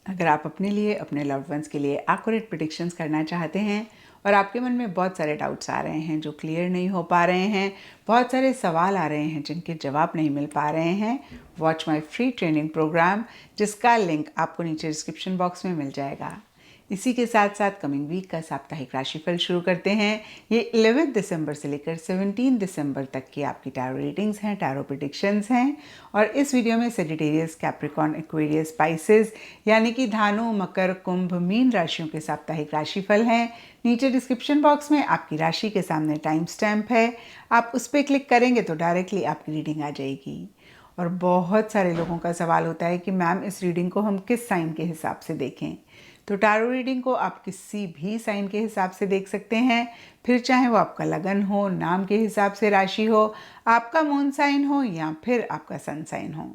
अगर आप अपने लिए, अपने लव्ड वंस के लिए एक्यूरेट प्रेडिक्शंस करना चाहते हैं और आपके मन में बहुत सारे डाउट्स आ रहे हैं जो क्लियर नहीं हो पा रहे हैं, बहुत सारे सवाल आ रहे हैं जिनके जवाब नहीं मिल पा रहे हैं, watch my free training program, जिसका लिंक आपको नीचे डिस्क्रिप्शन बॉक्स में मिल जाएगा। इसी के साथ साथ कमिंग वीक का साप्ताहिक राशिफल शुरू करते हैं। ये 11 दिसंबर से लेकर 17 दिसंबर तक की आपकी टैरो रीडिंग्स हैं, टैरो प्रेडिक्शंस हैं। और इस वीडियो में सेजिटेरियस, कैप्रिकॉर्न, एक्वेरियस, स्पाइसेस यानी कि धानु, मकर, कुंभ, मीन राशियों के साप्ताहिक राशिफल हैं। नीचे डिस्क्रिप्शन बॉक्स में आपकी राशि के सामने टाइम स्टैम्प है, आप उस पर क्लिक करेंगे तो डायरेक्टली आपकी रीडिंग आ जाएगी। और बहुत सारे लोगों का सवाल होता है कि मैम इस रीडिंग को हम किस साइन के हिसाब से देखें। तो टैरो रीडिंग को आप किसी भी साइन के हिसाब से देख सकते हैं, फिर चाहे वो आपका लगन हो, नाम के हिसाब से राशि हो, आपका मून साइन हो या फिर आपका सन साइन हो।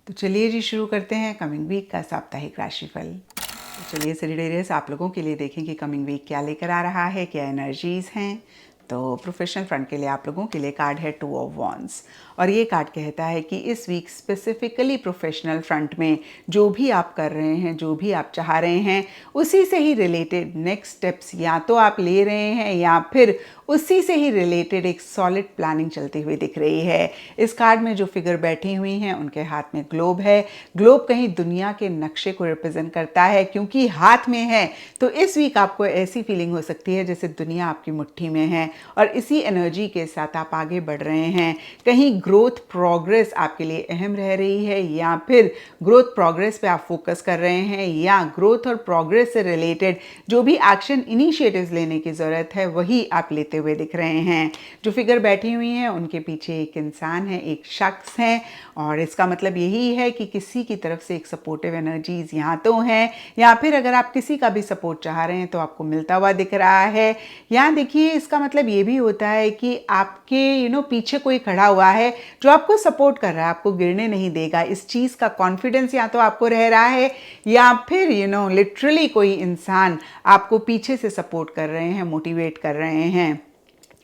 तो चलिए जी शुरू करते हैं कमिंग वीक का साप्ताहिक राशिफल। तो चलिए सेजिटेरियस, आप लोगों के लिए देखें कि कमिंग वीक क्या लेकर आ रहा है, क्या एनर्जीज हैं। तो प्रोफेशनल फ्रंट के लिए आप लोगों के लिए कार्ड है 2 ऑफ वॉन्ड्स और ये कार्ड कहता है कि इस वीक स्पेसिफिकली प्रोफेशनल फ्रंट में जो भी आप कर रहे हैं, जो भी आप चाह रहे हैं, उसी से ही रिलेटेड नेक्स्ट स्टेप्स या तो आप ले रहे हैं या फिर उसी से ही रिलेटेड एक सॉलिड प्लानिंग चलती हुई दिख रही है। इस कार्ड में जो फिगर बैठी हुई हैं उनके हाथ में ग्लोब है। ग्लोब कहीं दुनिया के नक्शे को रिप्रेजेंट करता है, क्योंकि हाथ में है तो इस वीक आपको ऐसी फीलिंग हो सकती है जैसे दुनिया आपकी मुट्ठी में है और इसी एनर्जी के साथ आप आगे बढ़ रहे हैं। कहीं ग्रोथ प्रोग्रेस आपके लिए अहम रह रही है या फिर ग्रोथ प्रोग्रेस पे आप फोकस कर रहे हैं या ग्रोथ और प्रोग्रेस से रिलेटेड जो भी एक्शन इनिशिएटिव्स लेने की ज़रूरत है वही आप लेते हुए दिख रहे हैं। जो फिगर बैठी हुई हैं उनके पीछे एक इंसान है, एक शख्स है और इसका मतलब यही है कि किसी की तरफ से एक सपोर्टिव एनर्जीज यहाँ तो हैं या फिर अगर आप किसी का भी सपोर्ट चाह रहे हैं तो आपको मिलता हुआ दिख रहा है। यहाँ देखिए, इसका मतलब ये भी होता है कि आपके पीछे कोई खड़ा हुआ है जो आपको सपोर्ट कर रहा है, आपको गिरने नहीं देगा। इस चीज़ का कॉन्फिडेंस या तो आपको रह रहा है या फिर लिटरली कोई इंसान आपको पीछे से सपोर्ट कर रहे हैं, मोटिवेट कर रहे हैं।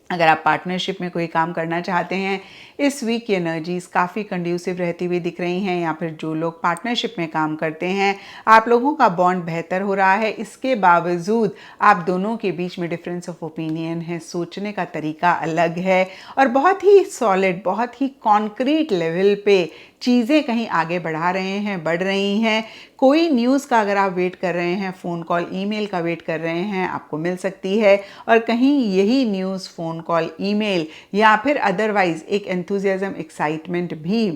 अगर आप पार्टनरशिप में कोई काम करना चाहते हैं, इस वीक की एनर्जीज काफ़ी कंड्यूसिव रहती हुई दिख रही हैं या फिर जो लोग पार्टनरशिप में काम करते हैं, आप लोगों का बॉन्ड बेहतर हो रहा है। इसके बावजूद आप दोनों के बीच में डिफरेंस ऑफ ओपिनियन है, सोचने का तरीका अलग है और बहुत ही सॉलिड, बहुत ही कॉन्क्रीट लेवल पे चीज़ें कहीं आगे बढ़ा रहे हैं, बढ़ रही हैं। कोई न्यूज़ का अगर आप वेट कर रहे हैं, फ़ोन कॉल, ईमेल का वेट कर रहे हैं, आपको मिल सकती है और कहीं यही न्यूज़, फ़ोन कॉल, ईमेल या फिर अदरवाइज एक एंथुजियाज्म, एक्साइटमेंट भी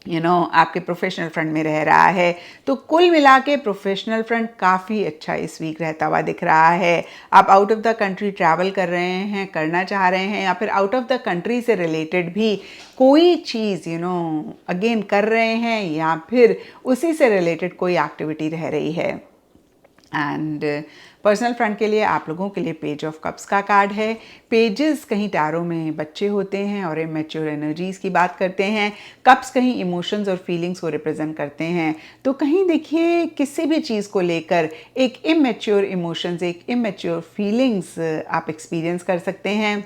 आपके प्रोफेशनल फ्रंट में रह रहा है। तो कुल मिला के प्रोफेशनल फ्रंट काफ़ी अच्छा इस वीक रहता हुआ दिख रहा है। आप out of the country travel कर रहे हैं, करना चाह रहे हैं या फिर आउट ऑफ द कंट्री से रिलेटेड भी कोई चीज़ अगेन कर रहे हैं या फिर उसी से रिलेटेड कोई एक्टिविटी रह रही है। एंड पर्सनल फ्रंट के लिए आप लोगों के लिए पेज ऑफ कप्स का कार्ड है। पेजेस कहीं टैरो में बच्चे होते हैं और इमेच्योर एनर्जीज की बात करते हैं। कप्स कहीं इमोशंस और फीलिंग्स को रिप्रेजेंट करते हैं। तो कहीं देखिए, किसी भी चीज़ को लेकर एक इमेच्योर इमोशंस, एक इमेच्योर फीलिंग्स आप एक्सपीरियंस कर सकते हैं।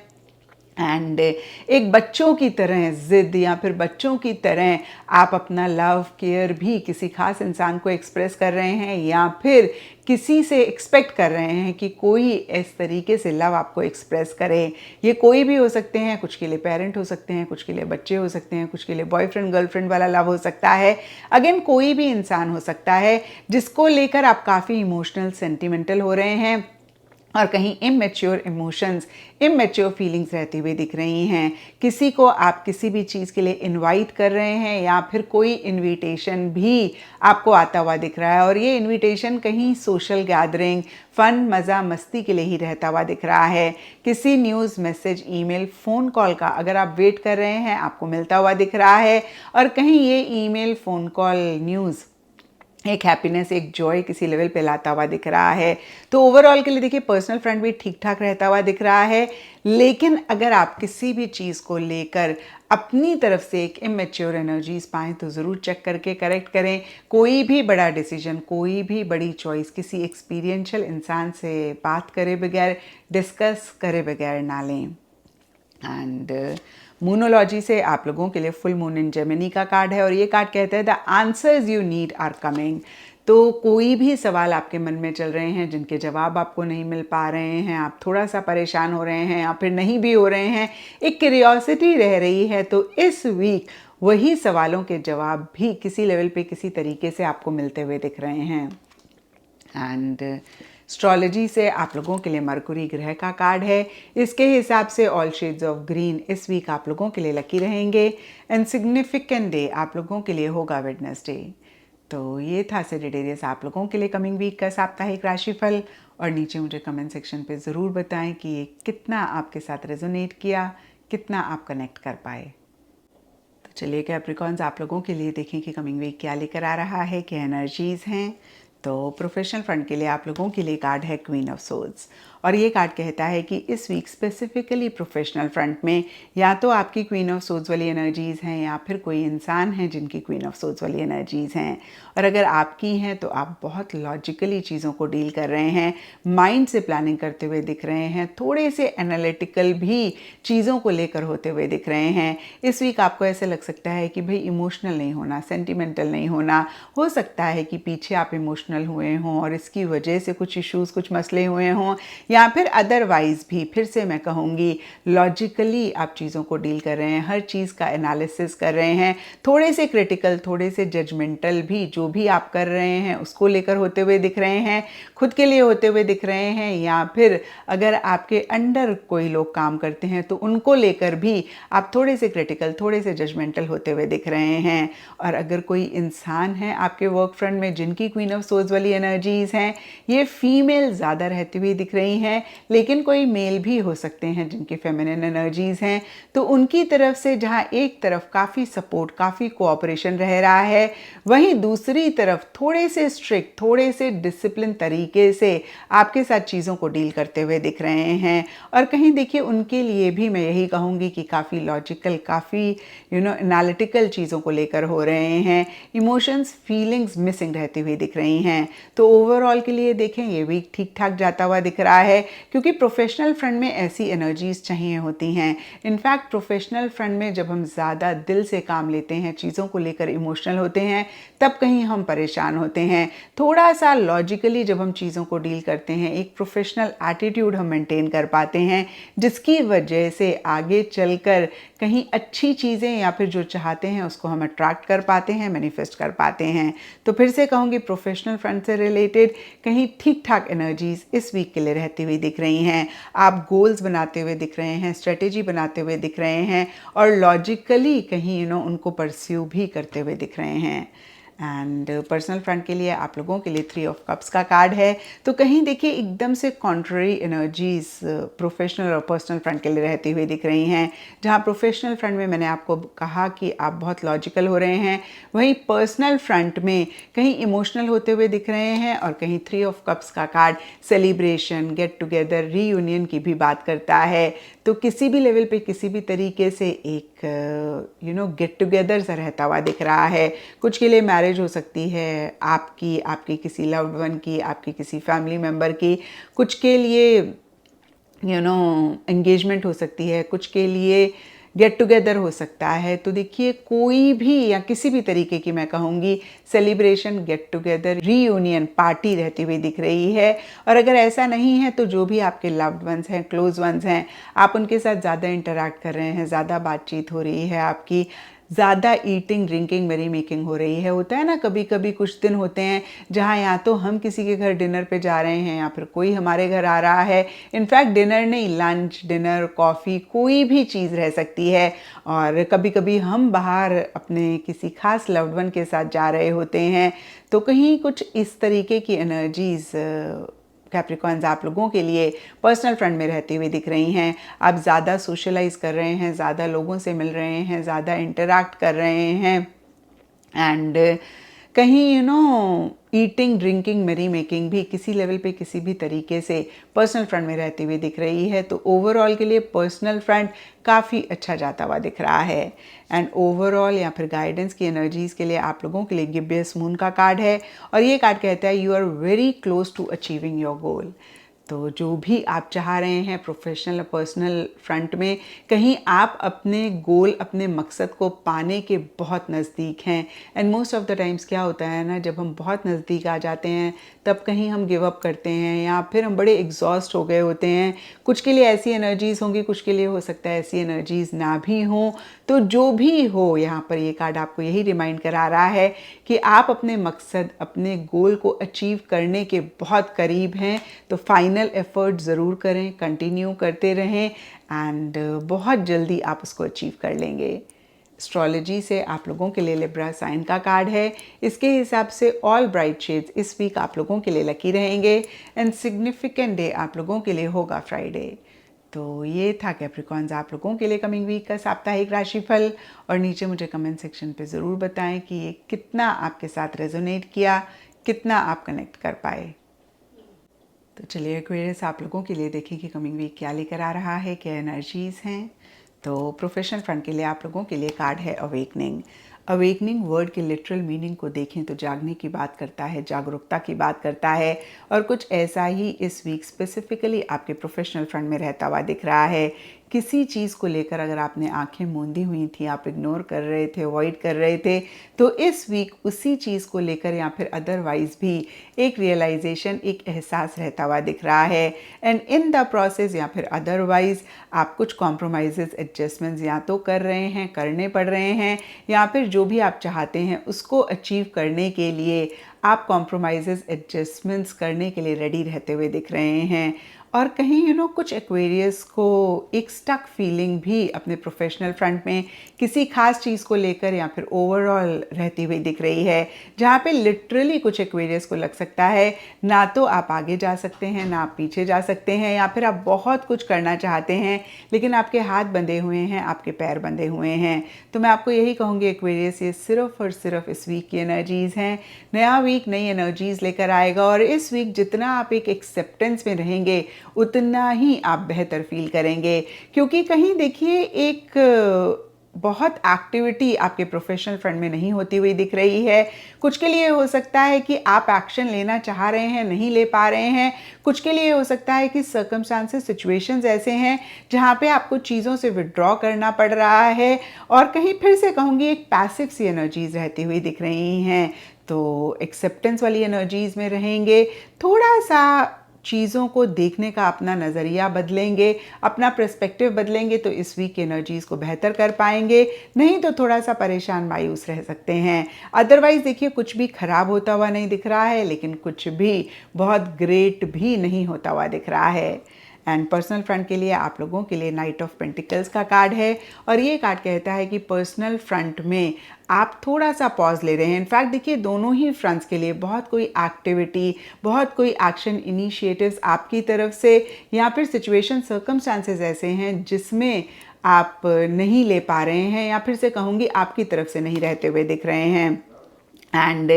एंड एक बच्चों की तरह ज़िद या फिर बच्चों की तरह आप अपना लव, केयर भी किसी खास इंसान को एक्सप्रेस कर रहे हैं या फिर किसी से एक्सपेक्ट कर रहे हैं कि कोई इस तरीके से लव आपको एक्सप्रेस करे। ये कोई भी हो सकते हैं, कुछ के लिए पेरेंट हो सकते हैं, कुछ के लिए बच्चे हो सकते हैं, कुछ के लिए बॉयफ्रेंड गर्लफ्रेंड वाला लव हो सकता है। अगेन कोई भी इंसान हो सकता है जिसको लेकर आप काफ़ी इमोशनल, सेंटिमेंटल हो रहे हैं और कहीं इमेच्योर इमोशंस, इमेच्योर फीलिंग्स रहती हुई दिख रही हैं। किसी को आप किसी भी चीज़ के लिए इनवाइट कर रहे हैं या फिर कोई इनविटेशन भी आपको आता हुआ दिख रहा है और ये इनविटेशन कहीं सोशल गैदरिंग, फन, मज़ा, मस्ती के लिए ही रहता हुआ दिख रहा है। किसी news, message, email, phone call का अगर आप वेट कर रहे हैं, आपको मिलता हुआ दिख रहा है और कहीं ये ईमेल, फ़ोन कॉल, न्यूज़ एक हैप्पीनेस, एक जॉय किसी लेवल पे लाता हुआ दिख रहा है। तो ओवरऑल के लिए देखिए, पर्सनल फ्रंट भी ठीक ठाक रहता हुआ दिख रहा है। लेकिन अगर आप किसी भी चीज़ को लेकर अपनी तरफ से एक इमेच्योर एनर्जीज पाएँ तो ज़रूर चेक करके करेक्ट करें। कोई भी बड़ा डिसीजन, कोई भी बड़ी चॉइस किसी एक्सपीरियंशियल इंसान से बात करे बगैर, डिस्कस करे बगैर ना लें। एंड मूनोलॉजी से आप लोगों के लिए फुल मून इन जेमिनी का कार्ड है और ये कार्ड कहता है the answers you need are coming. तो कोई भी सवाल आपके मन में चल रहे हैं जिनके जवाब आपको नहीं मिल पा रहे हैं, आप थोड़ा सा परेशान हो रहे हैं या फिर नहीं भी हो रहे हैं, एक क्यूरियोसिटी रह रही है, तो इस वीक वही सवालों के जवाब भी किसी लेवल पे किसी तरीके से आपको मिलते हुए दिख रहे हैं। एंड एस्ट्रोलॉजी से आप लोगों के लिए मरकुरी ग्रह का कार्ड है। इसके हिसाब से ऑल शेड्स ऑफ ग्रीन इस वीक आप लोगों के लिए लकी रहेंगे। एंड सिग्निफिकेंट डे आप लोगों के लिए होगा वेडनेसडे। तो ये था सेजिटेरियस आप लोगों के लिए कमिंग वीक का साप्ताहिक राशिफल। और नीचे मुझे कमेंट सेक्शन पे ज़रूर बताएं कि ये कितना आपके साथ रेजोनेट किया, कितना आप कनेक्ट कर पाए। तो चलिए कैप्रिकॉन्स आप लोगों के लिए देखें कि कमिंग वीक क्या लेकर आ रहा है, क्या एनर्जीज़ हैं। तो प्रोफेशनल फ्रंट के लिए आप लोगों के लिए कार्ड है क्वीन ऑफ सोल्स। और ये कार्ड कहता है कि इस वीक स्पेसिफिकली प्रोफेशनल फ्रंट में या तो आपकी क्वीन ऑफ सोल्स वाली एनर्जीज़ हैं या फिर कोई इंसान है जिनकी क्वीन ऑफ सोल्स वाली एनर्जीज़ हैं। और अगर आपकी हैं तो आप बहुत लॉजिकली चीज़ों को डील कर रहे हैं, माइंड से प्लानिंग करते हुए दिख रहे हैं, थोड़े से एनालिटिकल भी चीज़ों को लेकर होते हुए दिख रहे हैं। इस वीक आपको ऐसे लग सकता है कि भाई इमोशनल नहीं होना, सेंटिमेंटल नहीं होना। हो सकता है कि पीछे आप इमोशनल हुए हों और इसकी वजह से कुछ इश्यूज़, कुछ मसले हुए हों, या फिर अदरवाइज भी फिर से मैं कहूँगी लॉजिकली आप चीज़ों को डील कर रहे हैं, हर चीज़ का एनालिसिस कर रहे हैं, थोड़े से क्रिटिकल, थोड़े से जजमेंटल भी जो भी आप कर रहे हैं उसको लेकर होते हुए दिख रहे हैं, खुद के लिए होते हुए दिख रहे हैं, या फिर अगर आपके अंडर कोई लोग काम करते हैं तो उनको लेकर भी आप थोड़े से क्रिटिकल, थोड़े से जजमेंटल होते हुए दिख रहे हैं। और अगर कोई इंसान है आपके वर्क फ्रंट में जिनकी क्वीन ऑफ सोल्स वाली एनर्जीज़ हैं, ये फीमेल ज़्यादा रहती हुई दिख रही हैं, लेकिन कोई मेल भी हो सकते हैं जिनकी फेमिनिन एनर्जीज़ हैं। तो उनकी तरफ से जहाँ एक तरफ काफ़ी सपोर्ट, काफ़ी कोऑपरेशन रह रहा है, वहीं दूसरी तरफ थोड़े से स्ट्रिक्ट, थोड़े से डिसिप्लिन तरीके से आपके साथ चीज़ों को डील करते हुए दिख रहे हैं। और कहीं देखिए उनके लिए भी मैं यही कहूँगी कि काफ़ी लॉजिकल, काफ़ी एनालिटिकल चीज़ों को लेकर हो रहे हैं, इमोशंस, फीलिंग्स मिसिंग रहती हुई दिख रही हैं। तो ओवरऑल के लिए देखें ये वीक ठीक ठाक जाता हुआ दिख रहा है, क्योंकि प्रोफेशनल फ्रंट में ऐसी एनर्जीज चाहिए होती हैं। इनफैक्ट प्रोफेशनल फ्रंट में जब हम ज़्यादा दिल से काम लेते हैं, चीज़ों को लेकर इमोशनल होते हैं, तब कहीं हम परेशान होते हैं। थोड़ा सा लॉजिकली जब हम चीज़ों को डील करते हैं, एक प्रोफेशनल एटीट्यूड हम मेंटेन कर पाते हैं, जिसकी वजह से आगे चलकर कहीं अच्छी चीज़ें या फिर जो चाहते हैं उसको हम अट्रैक्ट कर पाते हैं, मैनिफेस्ट कर पाते हैं। तो फिर से कहूँगी प्रोफेशनल फ्रंट से रिलेटेड कहीं ठीक ठाक एनर्जीज इस वीक के लिए रहती हुई दिख रही हैं। आप गोल्स बनाते हुए दिख रहे हैं, स्ट्रेटेजी बनाते हुए दिख रहे हैं और लॉजिकली कहीं उनको परस्यू भी करते हुए दिख रहे हैं। एंड पर्सनल फ्रंट के लिए आप लोगों के लिए 3 ऑफ कप्स का कार्ड है। तो कहीं देखिए एकदम से कॉन्ट्ररी एनर्जीज प्रोफेशनल और पर्सनल फ्रंट के लिए रहती हुई दिख रही हैं। जहां प्रोफेशनल फ्रंट में मैंने आपको कहा कि आप बहुत लॉजिकल हो रहे हैं, वहीं पर्सनल फ्रंट में कहीं इमोशनल होते हुए दिख रहे हैं। और कहीं 3 ऑफ कप्स का card celebration, get together, reunion की भी बात करता है। तो किसी भी लेवल पे किसी भी तरीके से एक गेट टुगेदर सा रहता हुआ दिख रहा है। कुछ के लिए मैरिज हो सकती है, आपकी किसी लव्ड वन की, आपकी किसी फैमिली मेम्बर की, कुछ के लिए एंगेजमेंट हो सकती है, कुछ के लिए गेट टुगेदर हो सकता है। तो देखिए कोई भी या किसी भी तरीके की मैं कहूँगी celebration, get together, reunion party रहती हुई दिख रही है। और अगर ऐसा नहीं है तो जो भी आपके लव्ड वंस हैं, क्लोज वंस हैं, आप उनके साथ ज़्यादा इंटरेक्ट कर रहे हैं, ज़्यादा बातचीत हो रही है आपकी, ज़्यादा ईटिंग, ड्रिंकिंग, मेरी मेकिंग हो रही है। होता है ना कभी कभी कुछ दिन होते हैं जहाँ या तो हम किसी के घर डिनर पे जा रहे हैं या फिर कोई हमारे घर आ रहा है। इनफैक्ट डिनर नहीं, लंच, डिनर, कॉफ़ी, कोई भी चीज़ रह सकती है। और कभी कभी हम बाहर अपने किसी खास लव्ड वन के साथ जा रहे होते हैं। तो कहीं कुछ इस तरीके की एनर्जीज़ कैप्रिकॉन्स आप लोगों के लिए पर्सनल फ्रंट में रहती हुई दिख रही हैं। आप ज़्यादा सोशलाइज कर रहे हैं, ज़्यादा लोगों से मिल रहे हैं, ज़्यादा इंटरैक्ट कर रहे हैं। एंड कहीं ईटिंग, ड्रिंकिंग, मेरी मेकिंग भी किसी लेवल पे किसी भी तरीके से पर्सनल फ्रंट में रहती हुई दिख रही है। तो ओवरऑल के लिए पर्सनल फ्रंट काफ़ी अच्छा जाता हुआ दिख रहा है। एंड ओवरऑल या फिर गाइडेंस की एनर्जीज़ के लिए आप लोगों के लिए गिब्बियस मून का कार्ड है। और ये कार्ड कहता है you are very close to achieving your goal. तो जो भी आप चाह रहे हैं प्रोफेशनल और पर्सनल फ्रंट में, कहीं आप अपने गोल, अपने मकसद को पाने के बहुत नज़दीक हैं। And most of the times क्या होता है ना, जब हम बहुत नज़दीक आ जाते हैं तब कहीं हम गिव अप करते हैं या फिर हम बड़े एग्जॉस्ट हो गए होते हैं। कुछ के लिए ऐसी एनर्जीज़ होंगी, कुछ के लिए हो सकता है ऐसी एनर्जीज़ ना भी हों। तो जो भी हो, यहाँ पर ये कार्ड आपको यही रिमाइंड करा रहा है कि आप अपने मकसद, अपने गोल को अचीव करने के बहुत करीब हैं। तो फाइनल एफर्ट ज़रूर करें, कंटिन्यू करते रहें एंड बहुत जल्दी आप उसको अचीव कर लेंगे। एस्ट्रोलॉजी से आप लोगों के लिए लिब्रा साइन का कार्ड है। इसके हिसाब से ऑल ब्राइट शेड्स इस वीक आप लोगों के लिए लकी रहेंगे एंड सिग्निफिकेंट डे आप लोगों के लिए होगा फ्राइडे। तो ये था कैप्रिकॉन्स आप लोगों के लिए कमिंग वीक का साप्ताहिक राशिफल। और नीचे मुझे कमेंट सेक्शन पे ज़रूर बताएं कि ये कितना आपके साथ रेजोनेट किया, कितना आप कनेक्ट कर पाए। तो चलिए एक्वेरियस आप लोगों के लिए देखिए कि कमिंग वीक क्या लेकर आ रहा है, क्या एनर्जीज़ हैं। तो प्रोफेशनल फ्रंट के लिए आप लोगों के लिए कार्ड है अवेकनिंग। अवेकनिंग वर्ड के लिटरल मीनिंग को देखें तो जागने की बात करता है, जागरूकता की बात करता है। और कुछ ऐसा ही इस वीक स्पेसिफिकली आपके प्रोफेशनल फ्रंट में रहता हुआ दिख रहा है। किसी चीज़ को लेकर अगर आपने आंखें मूंदी हुई थी, आप इग्नोर कर रहे थे, अवॉइड कर रहे थे, तो इस वीक उसी चीज़ को लेकर या फिर अदरवाइज भी एक रियलाइजेशन, एक एहसास रहता हुआ दिख रहा है। एंड इन द प्रोसेस या फिर अदरवाइज आप कुछ कॉम्प्रोमाइज़, एडजस्टमेंट्स या तो कर रहे हैं, करने पड़ रहे हैं, या फिर जो भी आप चाहते हैं उसको अचीव करने के लिए आप कॉम्प्रोमाइज़, एडजस्टमेंट्स करने के लिए रेडी रहते हुए दिख रहे हैं। और कहीं कुछ एक्वेरियस को एक स्टक फीलिंग भी अपने प्रोफेशनल फ्रंट में किसी खास चीज़ को लेकर या फिर ओवरऑल रहती हुई दिख रही है, जहाँ पे लिटरली कुछ एक्वेरियस को लग सकता है ना तो आप आगे जा सकते हैं, ना आप पीछे जा सकते हैं, या फिर आप बहुत कुछ करना चाहते हैं लेकिन आपके हाथ बंधे हुए हैं, आपके पैर बंधे हुए हैं। तो मैं आपको यही कहूँगी एक्वेरियस, ये सिर्फ और सिर्फ इस वीक की एनर्जीज़ हैं। नया वीक नई एनर्जीज़ लेकर आएगा और इस वीक जितना आप एक एक्सेप्टेंस में रहेंगे उतना ही आप बेहतर फील करेंगे। क्योंकि कहीं देखिए एक बहुत एक्टिविटी आपके प्रोफेशनल फ्रंट में नहीं होती हुई दिख रही है। कुछ के लिए हो सकता है कि आप एक्शन लेना चाह रहे हैं, नहीं ले पा रहे हैं। कुछ के लिए हो सकता है कि सर्कमस्टांसेस, सिचुएशंस ऐसे हैं जहाँ पे आपको चीज़ों से विड्रॉ करना पड़ रहा है। और कहीं फिर से कहूँगी एक पैसिव सी एनर्जीज रहती हुई दिख रही हैं। तो एक्सेप्टेंस वाली एनर्जीज में रहेंगे, थोड़ा सा चीज़ों को देखने का अपना नज़रिया बदलेंगे, अपना पर्सपेक्टिव बदलेंगे तो इस वीक की एनर्जीज़ को बेहतर कर पाएंगे। नहीं तो थोड़ा सा परेशान, मायूस रह सकते हैं। अदरवाइज़ देखिए कुछ भी ख़राब होता हुआ नहीं दिख रहा है, लेकिन कुछ भी बहुत ग्रेट भी नहीं होता हुआ दिख रहा है। एंड पर्सनल फ्रंट के लिए आप लोगों के लिए नाइट ऑफ पेंटिकल्स का कार्ड है। और ये कार्ड कहता है कि पर्सनल फ्रंट में आप थोड़ा सा पॉज ले रहे हैं। इनफैक्ट देखिए दोनों ही फ्रंट्स के लिए बहुत कोई एक्टिविटी, बहुत कोई एक्शन इनिशिएटिव्स आपकी तरफ से, या फिर सिचुएशन, सर्कमस्टांसेस ऐसे हैं जिसमें आप नहीं ले पा रहे हैं, या फिर से कहूँगी आपकी तरफ से नहीं रहते हुए दिख रहे हैं। एंड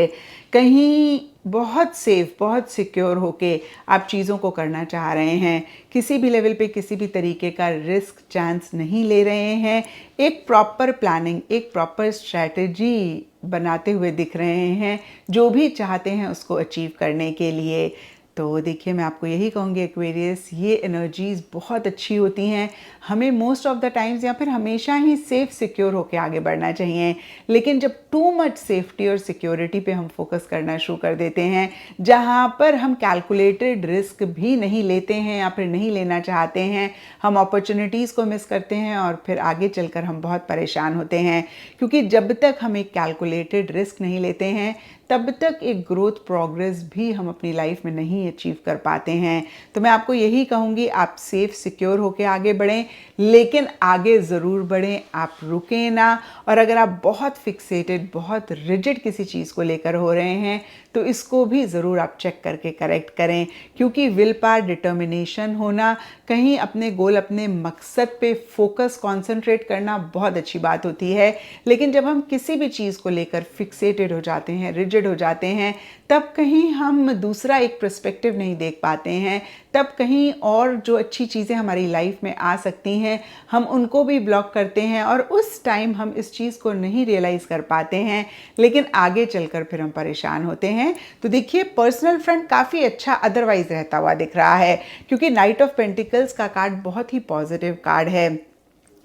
कहीं बहुत सेफ, बहुत सिक्योर होके आप चीज़ों को करना चाह रहे हैं। किसी भी लेवल पे किसी भी तरीके का रिस्क, चांस नहीं ले रहे हैं। एक प्रॉपर प्लानिंग, एक प्रॉपर स्ट्रैटेजी बनाते हुए दिख रहे हैं जो भी चाहते हैं उसको अचीव करने के लिए। तो देखिए मैं आपको यही कहूँगी एक्वेरियस, ये एनर्जीज़ बहुत अच्छी होती हैं। हमें मोस्ट ऑफ द टाइम्स या फिर हमेशा ही सेफ सिक्योर होकर आगे बढ़ना चाहिए। लेकिन जब टू मच सेफ्टी और सिक्योरिटी पे हम फोकस करना शुरू कर देते हैं, जहाँ पर हम कैलकुलेटेड रिस्क भी नहीं लेते हैं या फिर नहीं लेना चाहते हैं, हम अपॉर्चुनिटीज़ को मिस करते हैं और फिर आगे चलकर हम बहुत परेशान होते हैं। क्योंकि जब तक हम एक कैलकुलेटेड रिस्क नहीं लेते हैं तब तक एक ग्रोथ, प्रोग्रेस भी हम अपनी लाइफ में नहीं अचीव कर पाते हैं। तो मैं आपको यही कहूँगी आप सेफ सिक्योर होके आगे बढ़ें, लेकिन आगे ज़रूर बढ़ें, आप रुकें ना। और अगर आप बहुत फिक्सेटेड, बहुत रिजिड किसी चीज़ को लेकर हो रहे हैं तो इसको भी ज़रूर आप चेक करके करेक्ट करें। क्योंकि विल पावर, डिटर्मिनेशन होना, कहीं अपने गोल, अपने मकसद पे फोकस, कॉन्सेंट्रेट करना बहुत अच्छी बात होती है। लेकिन जब हम किसी भी चीज़ को लेकर फिक्सेटेड हो जाते हैं, रिजिड हो जाते हैं, तब कहीं हम दूसरा एक पर्सपेक्टिव नहीं देख पाते हैं। तब कहीं और जो अच्छी चीज़ें हमारी लाइफ में आ सकती हैं हम उनको भी ब्लॉक करते हैं और उस टाइम हम इस चीज़ को नहीं रियलाइज़ कर पाते हैं। लेकिन आगे चलकर फिर हम परेशान होते हैं। हैं तो देखिए पर्सनल फ्रंट काफ़ी अच्छा अदरवाइज रहता हुआ दिख रहा है, क्योंकि नाइट ऑफ पेंटिकल्स का कार्ड बहुत ही पॉजिटिव कार्ड है।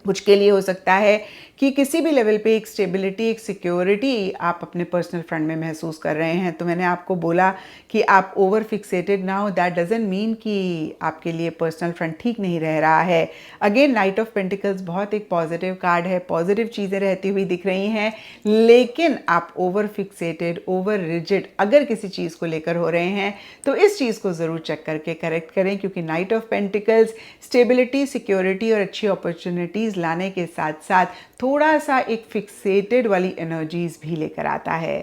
कुछ के लिए हो सकता है कि किसी भी लेवल पे एक स्टेबिलिटी, एक सिक्योरिटी आप अपने पर्सनल फ्रंट में महसूस कर रहे हैं। तो मैंने आपको बोला कि आप ओवर फिक्सेटेड ना हो, दैट डजंट मीन कि आपके लिए पर्सनल फ्रंट ठीक नहीं रह रहा है। अगेन नाइट ऑफ पेंटिकल्स बहुत एक पॉजिटिव कार्ड है, पॉजिटिव चीज़ें रहती हुई दिख रही हैं, लेकिन आप ओवर फिक्सेटेड, ओवर रिजिड अगर किसी चीज़ को लेकर हो रहे हैं तो इस चीज़ को ज़रूर चेक करके करेक्ट करें, क्योंकि night of pentacles stability, security और अच्छी अपॉर्चुनिटीज़ लाने के साथ साथ थोड़ा सा एक फिक्सेटेड वाली एनर्जीज भी लेकर आता है।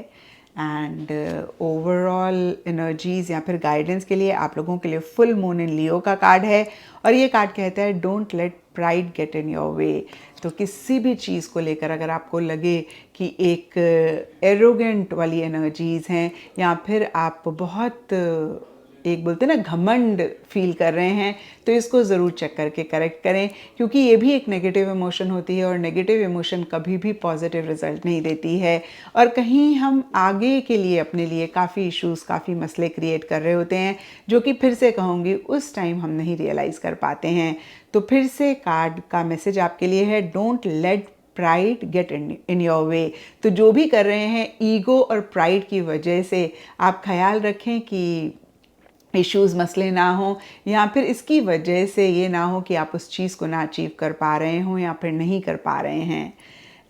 एंड ओवरऑल एनर्जीज या फिर गाइडेंस के लिए आप लोगों के लिए फुल मून इन लियो का कार्ड है, और ये कार्ड कहता है don't let pride get in your way. तो किसी भी चीज़ को लेकर अगर आपको लगे कि एक एरोगेंट वाली एनर्जीज हैं, या फिर आप बहुत एक बोलते हैं ना घमंड फील कर रहे हैं, तो इसको ज़रूर चेक करके करेक्ट करें, क्योंकि ये भी एक नेगेटिव इमोशन होती है, और नेगेटिव इमोशन कभी भी पॉजिटिव रिजल्ट नहीं देती है। और कहीं हम आगे के लिए अपने लिए काफ़ी इश्यूज़, काफ़ी मसले क्रिएट कर रहे होते हैं, जो कि फिर से कहूँगी उस टाइम हम नहीं रियलाइज़ कर पाते हैं। तो फिर से कार्ड का मैसेज आपके लिए है don't let pride get in your way. तो जो भी कर रहे हैं ईगो और प्राइड की वजह से आप ख्याल रखें कि इश्यूज़, मसले ना हो, या फिर इसकी वजह से ये ना हो कि आप उस चीज़ को ना अचीव कर पा रहे हों या फिर नहीं कर पा रहे हैं।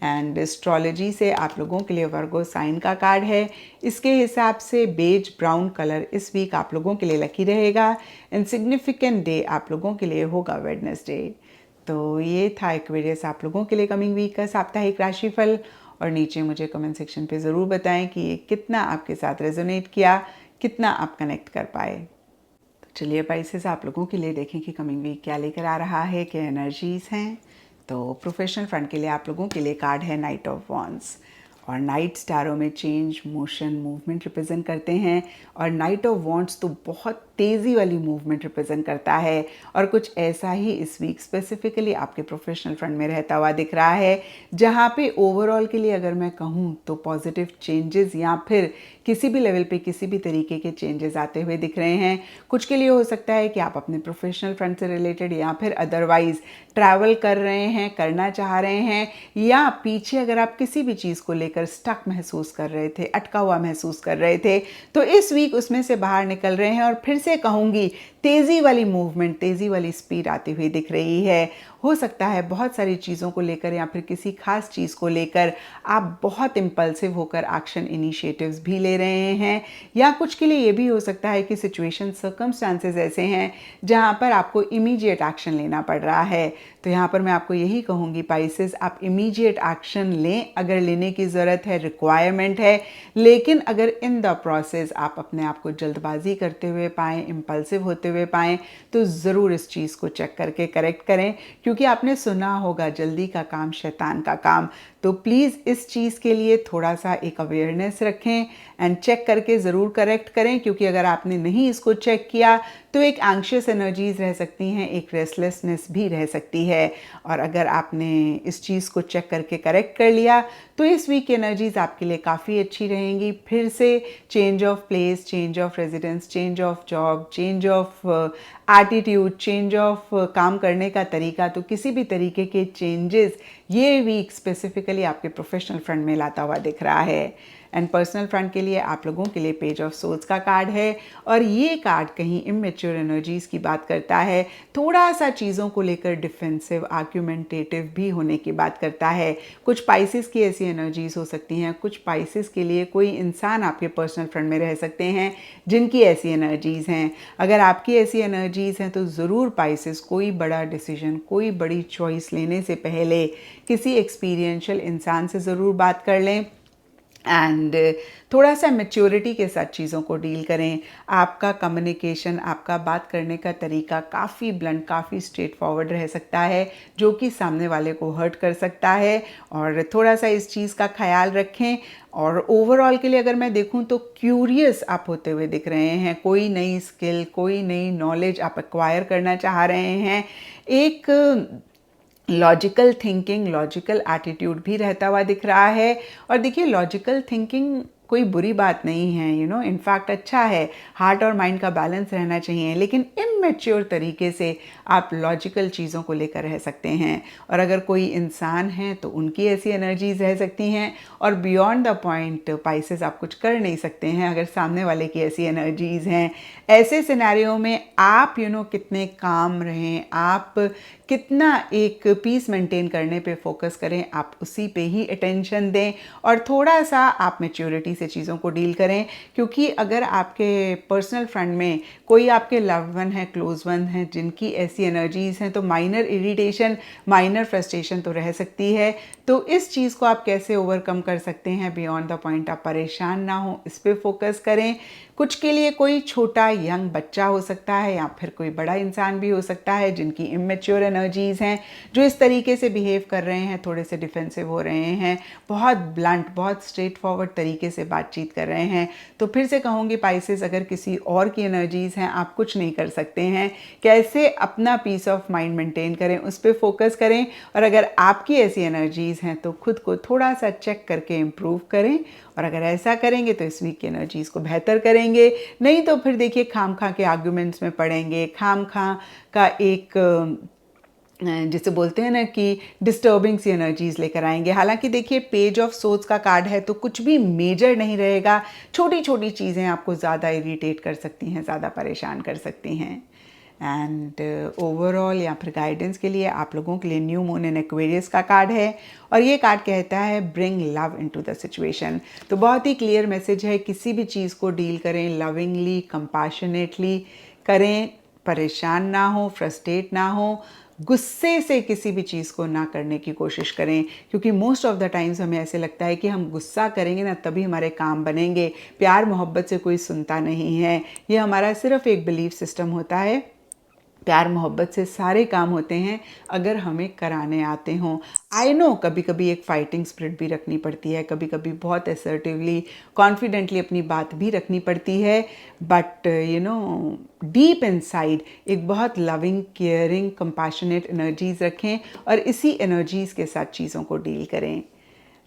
एंड एस्ट्रोलॉजी से आप लोगों के लिए वर्गो साइन का कार्ड है। इसके हिसाब से बेज ब्राउन कलर इस वीक आप लोगों के लिए लकी रहेगा। एंड सिग्निफिकेंट डे आप लोगों के लिए होगा वेडनेसडे। तो ये था एक्वेरियस आप लोगों के लिए कमिंग वीक का साप्ताहिक राशिफल, और नीचे मुझे कमेंट सेक्शन पे ज़रूर बताएं कि ये कितना आपके साथ रेजोनेट किया, कितना आप कनेक्ट कर पाए। चलिए पाइसेस आप लोगों के लिए देखें कि कमिंग वीक क्या लेकर आ रहा है, क्या एनर्जीज़ हैं। तो प्रोफेशनल फ्रंट के लिए आप लोगों के लिए कार्ड है नाइट ऑफ वॉन्ड्स, और नाइट स्टारों में चेंज, मोशन, मूवमेंट रिप्रेजेंट करते हैं, और नाइट ऑफ वॉन्ड्स तो बहुत तेज़ी वाली मूवमेंट रिप्रेजेंट करता है, और कुछ ऐसा ही इस वीक स्पेसिफिकली आपके प्रोफेशनल फ्रंट में रहता हुआ दिख रहा है, जहाँ पे ओवरऑल के लिए अगर मैं कहूँ तो पॉजिटिव चेंजेस या फिर किसी भी लेवल पे किसी भी तरीके के चेंजेस आते हुए दिख रहे हैं। कुछ के लिए हो सकता है कि आप अपने प्रोफेशनल फ्रंट से रिलेटेड या फिर अदरवाइज ट्रैवल कर रहे हैं, करना चाह रहे हैं, या पीछे अगर आप किसी भी चीज़ को लेकर स्टक महसूस कर रहे थे, अटका हुआ महसूस कर रहे थे, तो इस वीक उसमें से बाहर निकल रहे हैं, और फिर से कहूँगी तेज़ी वाली मूवमेंट, तेज़ी वाली स्पीड आती हुई दिख रही है। हो सकता है बहुत सारी चीज़ों को लेकर या फिर किसी खास चीज़ को लेकर आप बहुत इम्पल्सिव होकर एक्शन इनिशिएटिव्स भी ले रहे हैं, या कुछ के लिए ये भी हो सकता है कि सिचुएशन, सर्कमस्टांसेस ऐसे हैं जहाँ पर आपको इमीडिएट एक्शन लेना पड़ रहा है। तो यहाँ पर मैं आपको यही कहूँगी पाइसेस, आप इमीडिएट एक्शन लें अगर लेने की ज़रूरत है, रिक्वायरमेंट है, लेकिन अगर इन द प्रोसेस आप अपने आप को जल्दबाजी करते हुए पाएँ, इम्पल्सिव होते हुए पाएँ, तो ज़रूर इस चीज़ को चेक करके करेक्ट करें, क्योंकि आपने सुना होगा जल्दी का काम शैतान का काम। तो प्लीज़ इस चीज़ के लिए थोड़ा सा एक अवेयरनेस रखें एंड चेक करके ज़रूर करेक्ट करें, क्योंकि अगर आपने नहीं इसको चेक किया तो एक एंग्शियस एनर्जीज़ रह सकती हैं, एक रेस्टलेसनेस भी रह सकती है। और अगर आपने इस चीज़ को चेक करके करेक्ट कर लिया तो इस वीक की एनर्जीज़ आपके लिए काफ़ी अच्छी रहेंगी। फिर से change of place, change of residence, change of job, change of attitude, change of काम करने का तरीका, तो किसी भी तरीके के चेंजेस ये वीक स्पेसिफिकली आपके प्रोफेशनल फ्रंट में लाता हुआ दिख रहा है। एंड पर्सनल फ्रंट के लिए आप लोगों के लिए पेज ऑफ सोर्ड्स का कार्ड है, और ये कार्ड कहीं इमेच्योर एनर्जीज़ की बात करता है, थोड़ा सा चीज़ों को लेकर डिफेंसिव, आर्ग्यूमेंटेटिव भी होने की बात करता है। कुछ पाइसेस की ऐसी एनर्जीज़ हो सकती हैं, कुछ पाइसेस के लिए कोई इंसान आपके पर्सनल फ्रंट में रह सकते हैं जिनकी ऐसी एनर्जीज़ हैं। अगर आपकी ऐसी एनर्जीज़ हैं तो ज़रूर पाइसेस कोई बड़ा डिसीजन, कोई बड़ी चॉइस लेने से पहले किसी एक्सपीरियंशियल इंसान से ज़रूर बात कर लें, एंड थोड़ा सा मैच्योरिटी के साथ चीज़ों को डील करें। आपका कम्युनिकेशन, आपका बात करने का तरीका काफ़ी ब्लंट, काफ़ी स्ट्रेट फॉरवर्ड रह सकता है, जो कि सामने वाले को हर्ट कर सकता है, और थोड़ा सा इस चीज़ का ख्याल रखें। और ओवरऑल के लिए अगर मैं देखूं तो क्यूरियस आप होते हुए दिख रहे हैं, कोई नई स्किल, कोई नई नॉलेज आप एक्वायर करना चाह रहे हैं, एक लॉजिकल थिंकिंग, लॉजिकल एटीट्यूड भी रहता हुआ दिख रहा है। और देखिए लॉजिकल थिंकिंग कोई बुरी बात नहीं है, इनफैक्ट अच्छा है। हार्ट और माइंड का बैलेंस रहना चाहिए, लेकिन इमेच्योर तरीके से आप लॉजिकल चीज़ों को लेकर रह सकते हैं। और अगर कोई इंसान है तो उनकी ऐसी एनर्जीज रह सकती हैं, और बियॉन्ड द पॉइंट पाइसेस आप कुछ कर नहीं सकते हैं अगर सामने वाले की ऐसी एनर्जीज हैं। ऐसे सिनेरियो में आप कितने काम रहें, आप कितना एक पीस मेंटेन करने पे फोकस करें, आप उसी पे ही अटेंशन दें, और थोड़ा सा आप मैच्योरिटी से चीज़ों को डील करें। क्योंकि अगर आपके पर्सनल फ्रेंड में कोई आपके लव्ड वन है, क्लोज वन है, जिनकी ऐसी एनर्जीज हैं, तो माइनर इरिटेशन, माइनर फ्रस्ट्रेशन तो रह सकती है। तो इस चीज़ को आप कैसे ओवरकम कर सकते हैं, बियॉन्ड द पॉइंट आप परेशान ना हो, इस पर फोकस करें। कुछ के लिए कोई छोटा यंग बच्चा हो सकता है, या फिर कोई बड़ा इंसान भी हो सकता है जिनकी इमेच्योर एनर्जीज हैं, जो इस तरीके से बिहेव कर रहे हैं, थोड़े से डिफेंसिव हो रहे हैं, बहुत ब्लंट, बहुत स्ट्रेट फॉरवर्ड तरीके से बातचीत कर रहे हैं। तो फिर से कहूँगी पाइसेस, अगर किसी और की एनर्जीज हैं, आप कुछ नहीं कर सकते हैं। कैसे अपना पीस ऑफ माइंड मेंटेन करें, उस पर फोकस करें। और अगर आपकी ऐसी एनर्जीज हैं तो खुद को थोड़ा सा चेक करके इम्प्रूव करें, और अगर ऐसा करेंगे तो इस वीक की एनर्जीज को बेहतर करेंगे। नहीं तो फिर देखिए खाम खा के आर्ग्यूमेंट्स में पड़ेंगे, खाम खा का एक जिसे बोलते हैं ना कि डिस्टर्बिंग सी एनर्जीज लेकर आएंगे। हालांकि देखिए पेज ऑफ सोर्ड्स का कार्ड है, तो कुछ भी मेजर नहीं रहेगा। छोटी छोटी चीज़ें आपको ज़्यादा इरिटेट कर सकती हैं, ज़्यादा परेशान कर सकती हैं। एंड ओवरऑल या फिर गाइडेंस के लिए आप लोगों के लिए न्यू मून इन एक्वेरियस का कार्ड है, और ये कार्ड कहता है bring love into the situation. तो बहुत ही क्लियर मैसेज है, किसी भी चीज़ को डील करें लविंगली, कंपैशनेटली करें, परेशान ना हो, फ्रस्ट्रेट ना हो, गुस्से से किसी भी चीज़ को ना करने की कोशिश करें। क्योंकि मोस्ट ऑफ द टाइम्स हमें ऐसे लगता है कि हम गुस्सा करेंगे ना तभी हमारे काम बनेंगे। प्यार मोहब्बत से कोई सुनता नहीं है, ये हमारा सिर्फ एक बिलीफ सिस्टम होता है। प्यार मोहब्बत से सारे काम होते हैं अगर हमें कराने आते हों। आई नो कभी कभी एक फाइटिंग स्पिरिट भी रखनी पड़ती है, कभी कभी बहुत असर्टिवली, कॉन्फिडेंटली अपनी बात भी रखनी पड़ती है, बट डीप इनसाइड एक बहुत लविंग, केयरिंग, कंपैशनेट एनर्जीज रखें, और इसी एनर्जीज के साथ चीज़ों को डील करें।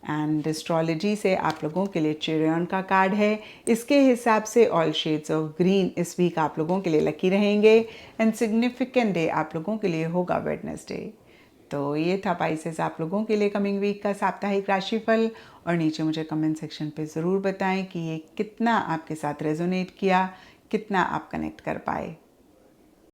एंड एस्ट्रोलॉजी से आप लोगों के लिए चिरियन का कार्ड है। इसके हिसाब से ऑल शेड्स ऑफ ग्रीन इस वीक आप लोगों के लिए लकी रहेंगे। एंड सिग्निफिकेंट डे आप लोगों के लिए होगा वेडनेसडे। तो ये था पाइसेस आप लोगों के लिए कमिंग वीक का साप्ताहिक राशिफल। और नीचे मुझे कमेंट सेक्शन पे ज़रूर बताएं कि ये कितना आपके साथ रेजोनेट किया, कितना आप कनेक्ट कर पाए।